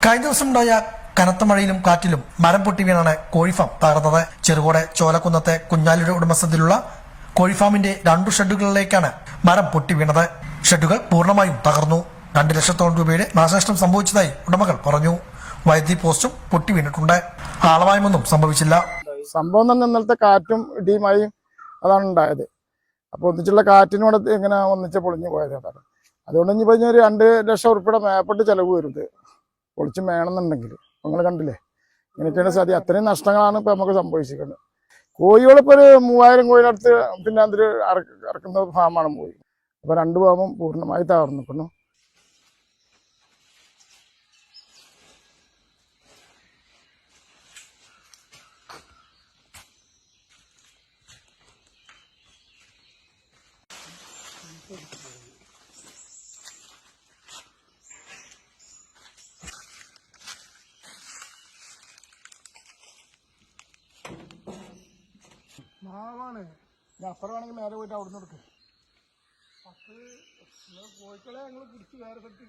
കഴിഞ്ഞ ദിവസമുണ്ടായ കനത്ത മഴയിലും കാറ്റിലും മരം പൊട്ടി വീണാണ് കോഴിഫാം തകർന്നത്. ചെറുകോട് ചോലക്കുന്നത്തെ കുഞ്ഞാലിയുടെ ഉടമസ്ഥതയിലുള്ള കോഴിഫാമിന്റെ 2 ഷെഡുകളിലേക്കാണ് മരം പൊട്ടി വീണത്. ഷെഡുകൾ പൂർണ്ണമായും തകർന്നു. 2 ലക്ഷത്തോളം രൂപയുടെ നാശനഷ്ടം സംഭവിച്ചതായി ഉടമകൾ പറഞ്ഞു. വൈദ്യുതി പോസ്റ്റും പൊട്ടി വീണിട്ടുണ്ട്. ആളപായമൊന്നും സംഭവിച്ചില്ല. സംഭവം തന്നെ ഇന്നലത്തെ കാറ്റും ഇടിയുമായും അതാണ് ഉണ്ടായത്. അപ്പോൾ ഒന്നിച്ചുള്ള കാറ്റിനോട് ഇങ്ങനെ ഒന്നിച്ച് പൊളിഞ്ഞു പോയത് അതാണ്. അതുകൊണ്ട് ഇനി പറഞ്ഞ ഒരു 2 ലക്ഷം ഉറുപ്പിയുടെ മേപ്പെട്ട് ചെലവ് വരുന്നത് പൊളിച്ച് വേണമെന്നുണ്ടെങ്കിൽ. നിങ്ങൾ കണ്ടില്ലേ ഇങ്ങനെയൊക്കെയാണ് സാധ്യത. അത്രയും നഷ്ടങ്ങളാണ് ഇപ്പം നമുക്ക് സംഭവിച്ചിരിക്കുന്നത്. കോഴികളിപ്പോൾ ഒരു 3000 കോഴിനടുത്ത് പിന്നെ അതിൽ ഇറക്കുന്ന ഫാമാണ് പോയി. അപ്പോൾ 2 ഫാമും പൂർണ്ണമായി തകർന്നിരിക്കുന്നു. മാവാണ് ഞാൻ അപ്പുറമാണെങ്കിൽ നേരെ പോയിട്ട് അവിടെ നിന്ന് എടുക്കുക. കോഴിക്കളെ ഞങ്ങൾ പിടിച്ച് വേറെ സ്ഥലത്ത്